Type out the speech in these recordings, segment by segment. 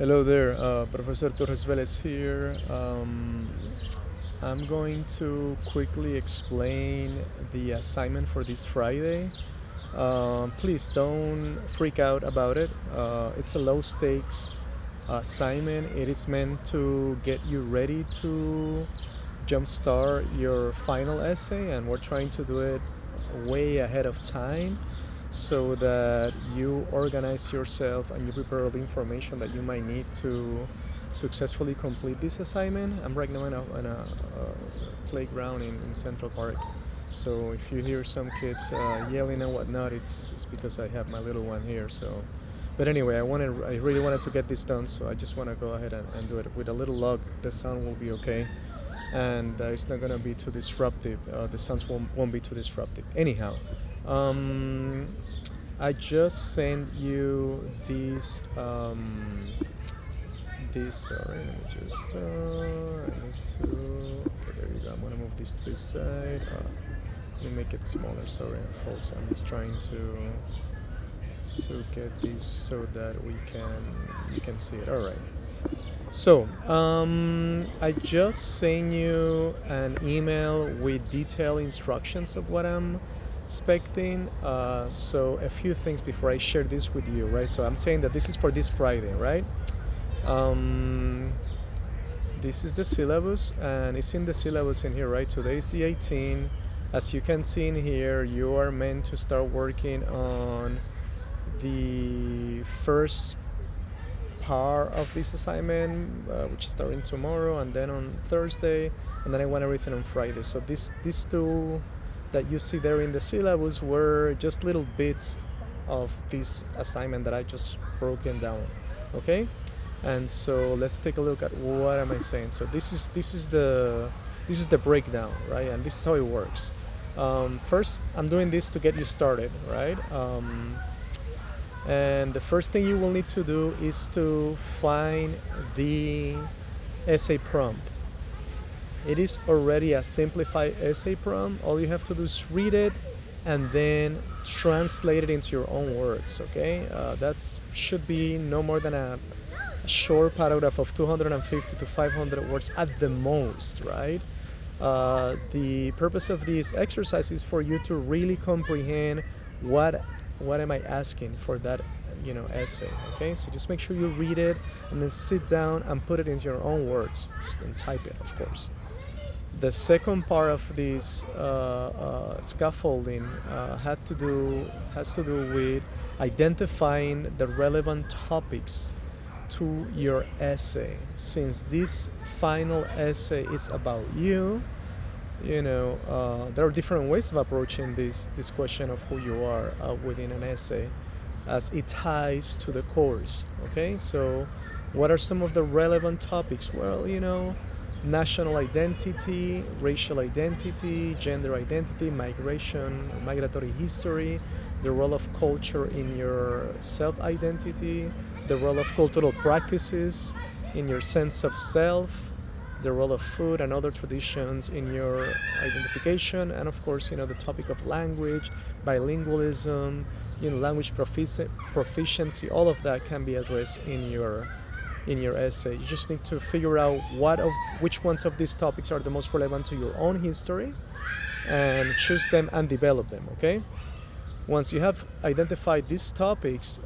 Hello there, Professor Torres-Velez here. I'm going to quickly explain the assignment for this Friday. Please don't freak out about it. It's a low stakes assignment. It is meant to get you ready to jumpstart your final essay, and we're trying to do it way ahead of time so that you organize yourself and you prepare all the information that you might need to successfully complete this assignment. I'm right now in a playground in Central Park. So if you hear some kids yelling and whatnot, it's because I have my little one here. But anyway, I really wanted to get this done, so I just want to go ahead and do it. With a little luck, the sound will be okay, and it's not gonna be too disruptive. The sounds won't be too disruptive. Anyhow, I just sent you this. Sorry, let me just. I need to. Okay, there you go. I'm gonna move this to this side. Let me make it smaller. Sorry, folks. I'm just trying to get this so that you can see it. All right. So, I just sent you an email with detailed instructions of what I'm expecting. So, a few things before I share this with you, right? So, I'm saying that this is for this Friday, right? This is the syllabus, and it's in the syllabus in here, right? Today is the 18th. As you can see in here, you are meant to start working on the first part of this assignment, which is starting tomorrow and then on Thursday, and then I want everything on Friday. So these two that you see there in the syllabus were just little bits of this assignment that I just broken down. Okay, and so let's take a look at what am I saying. So this is the breakdown, right? And this is how it works. First, I'm doing this to get you started, right? And the first thing you will need to do is to find the essay prompt. It is already a simplified essay prompt. All you have to do is read it and then translate it into your own words, okay? That should be no more than a short paragraph of 250 to 500 words at the most, right? The purpose of this exercise is for you to really comprehend what am I asking for that essay. Okay, so just make sure you read it and then sit down and put it into your own words and type it, of course. The second part of this scaffolding has to do with identifying the relevant topics to your essay. Since this final essay is about you, there are different ways of approaching this question of who you are within an essay, as it ties to the course. Okay, so what are some of the relevant topics? Well, national identity, racial identity, gender identity, migration, migratory history, the role of culture in your self-identity, the role of cultural practices in your sense of self, the role of food and other traditions in your identification, and of course, the topic of language, bilingualism, language proficiency. All of that can be addressed in your essay. You just need to figure out which ones of these topics are the most relevant to your own history, and choose them and develop them. Okay. Once you have identified these topics,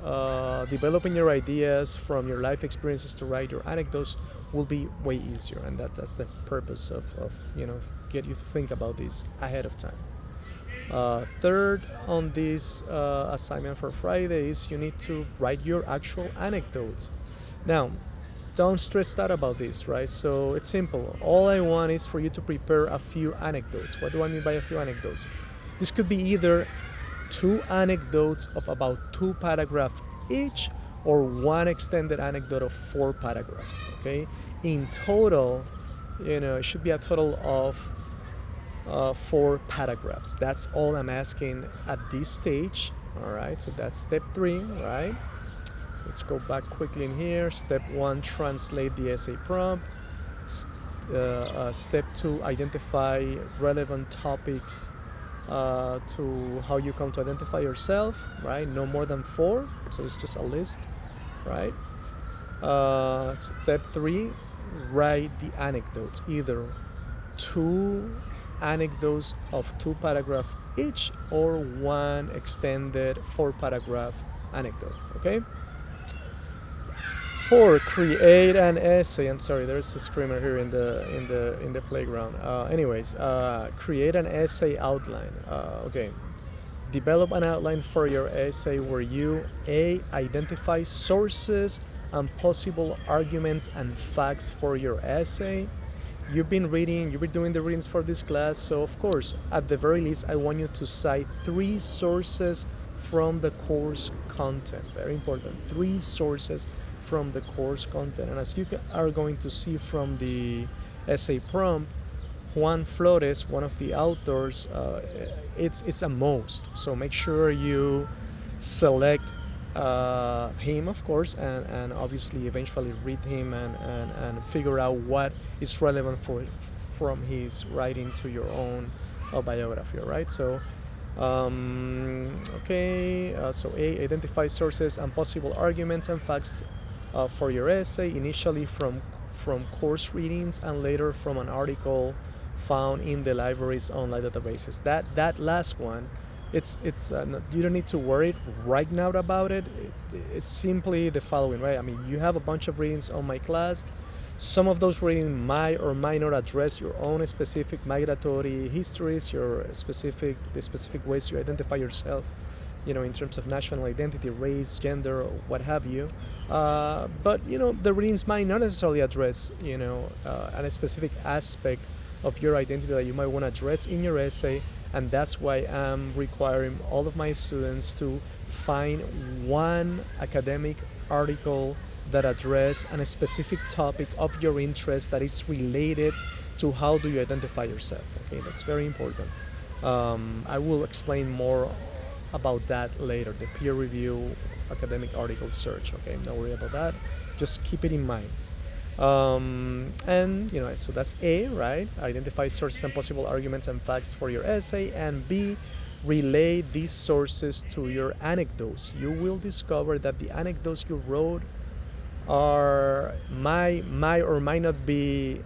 developing your ideas from your life experiences to write your anecdotes will be way easier, and that's the purpose of get you to think about this ahead of time. Third, on this assignment for Friday is you need to write your actual anecdotes. Now, don't stress out about this, right? So it's simple. All I want is for you to prepare a few anecdotes. What do I mean by a few anecdotes? This could be either 2 anecdotes of about 2 paragraphs each, or 1 extended anecdote of 4 paragraphs. Okay, in total, it should be a total of 4 paragraphs. That's all I'm asking at this stage. All right, so that's step 3, right? Let's go back quickly in here. Step 1, translate the essay prompt. Step 2, identify relevant topics to how you come to identify yourself, right? No more than 4, so it's just a list, right? Step three, write the anecdotes, either two anecdotes of two paragraphs each or one extended four paragraph anecdote. Okay. Four, create an essay. I'm sorry, there's a screamer here in the playground. Create an essay outline. Okay, develop an outline for your essay where you a identify sources and possible arguments and facts for your essay. You've been doing the readings for this class, so of course, at the very least, I want you to cite three sources from the course content. Very important. Three sources from the course content. And as you are going to see from the essay prompt, Juan Flores, one of the authors, it's a most. So make sure you select him, of course, and obviously eventually read him and figure out what is relevant from his writing to your own biography, right? So, so A, identify sources and possible arguments and facts for your essay, initially from course readings and later from an article found in the library's online databases. That last one, you don't need to worry right now about it. It's simply the following, right? I mean, you have a bunch of readings on my class. Some of those readings might or might not address your own specific migratory histories, the specific ways you identify yourself, in terms of national identity, race, gender, what have you. But the readings might not necessarily address, a specific aspect of your identity that you might want to address in your essay, and that's why I'm requiring all of my students to find one academic article that address a specific topic of your interest that is related to how do you identify yourself. Okay, that's very important. I will explain more about that later, the peer review academic article search. Okay, don't worry about that. Just keep it in mind. So that's A, right? Identify sources and possible arguments and facts for your essay. And B, relate these sources to your anecdotes. You will discover that the anecdotes you wrote might or might not be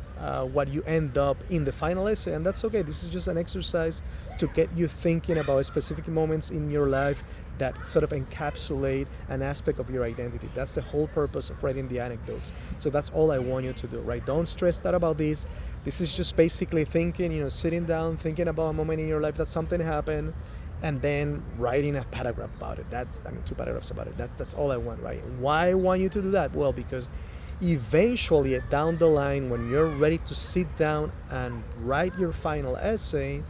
what you end up in the final essay, and that's okay. This is just an exercise to get you thinking about specific moments in your life that sort of encapsulate an aspect of your identity. That's the whole purpose of writing the anecdotes. So that's all I want you to do, right? Don't stress that about this. This is just basically thinking, sitting down, thinking about a moment in your life that something happened, and then writing a paragraph about it. Two paragraphs about it. That's all I want, right? Why I want you to do that? Well, because eventually down the line, when you're ready to sit down and write your final essay,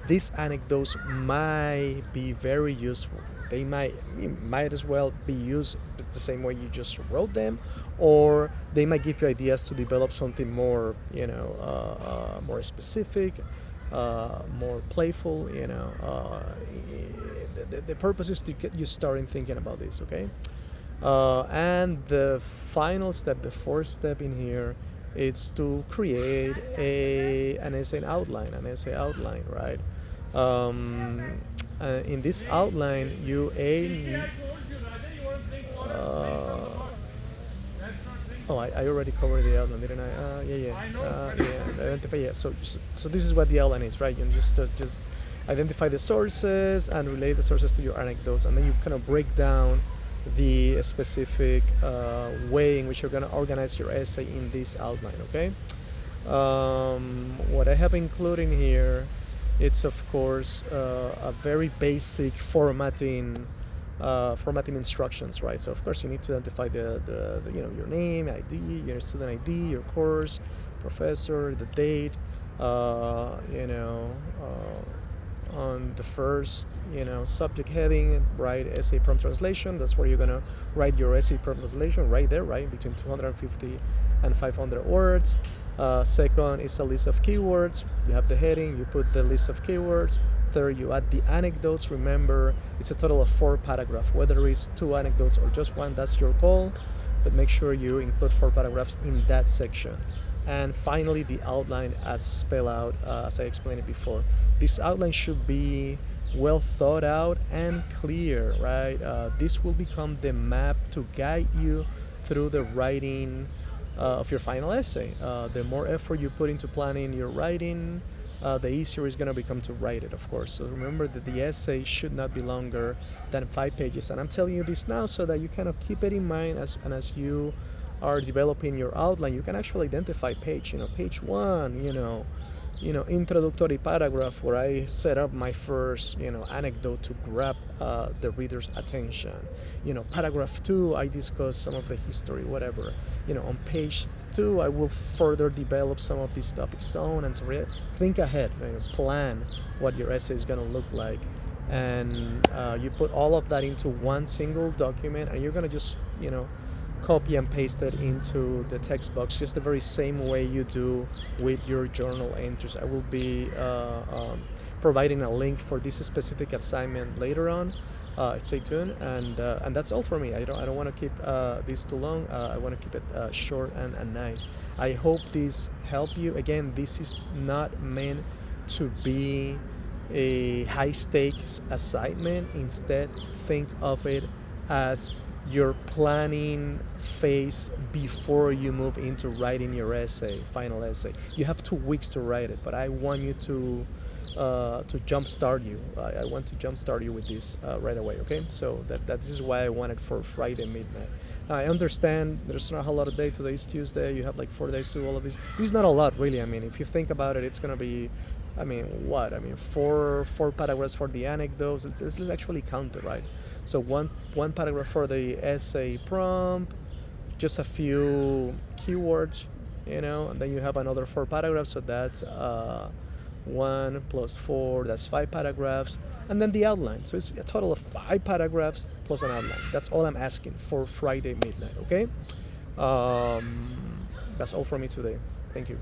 these anecdotes might be very useful. They might as well be used the same way you just wrote them, or they might give you ideas to develop something more, more specific, more playful. The purpose is to get you starting thinking about this. Okay. And the final step, the fourth step in here, is to create an essay outline, right? In this outline, I already covered the outline, didn't I? Yeah. So this is what the outline is, right? You just identify the sources and relate the sources to your anecdotes, and then you kind of break down the specific way in which you're going to organize your essay in this outline. Okay. What I have included here, it's of course a very basic formatting instructions, right? So of course you need to identify the your name, ID, your student ID, your course, professor, the date, on the first subject heading, write essay prompt translation. That's where you're gonna write your essay prompt translation, right there, right between 250 and 500 words. Second is a list of keywords. You have the heading, you put the list of keywords. Third, you add the anecdotes. Remember, it's a total of 4 paragraphs. Whether it's 2 anecdotes or just one, that's your call, but make sure you include 4 paragraphs in that section. And finally, the outline as spelled out, as I explained it before. This outline should be well thought out and clear, right? This will become the map to guide you through the writing of your final essay. The more effort you put into planning your writing, the easier it's going to become to write it, of course. So remember that the essay should not be longer than 5 pages. And I'm telling you this now so that you kind of keep it in mind as you are developing your outline. You can actually identify page 1, introductory paragraph where I set up my first, anecdote to grab the reader's attention. Paragraph 2, I discuss some of the history, whatever. On page 2, I will further develop some of these topics, so on and so forth. Think ahead, plan what your essay is going to look like. And you put all of that into one single document, and you're going to just, copy and paste it into the text box just the very same way you do with your journal entries. I will be providing a link for this specific assignment later on. Stay tuned, and that's all for me. I don't want to keep this too long. I want to keep it short and nice. I hope this helped you. Again, this is not meant to be a high stakes assignment. Instead, think of it as your planning phase before you move into writing your final essay. You have 2 weeks to write it, but I want you to jumpstart you. I want to jumpstart you with this right away. Okay, so that is why I want it for Friday midnight. I understand there's not a lot of day. Today is Tuesday. You have like 4 days to do all of this. This is not a lot, really. I mean, if you think about it, it's gonna be, four paragraphs for the anecdotes. Let's actually count it, right? So one paragraph for the essay prompt, just a few keywords, and then you have another 4 paragraphs. So that's 1 plus 4, that's 5 paragraphs, and then the outline. So it's a total of 5 paragraphs plus an outline. That's all I'm asking for Friday midnight. Okay, that's all from me today. Thank you.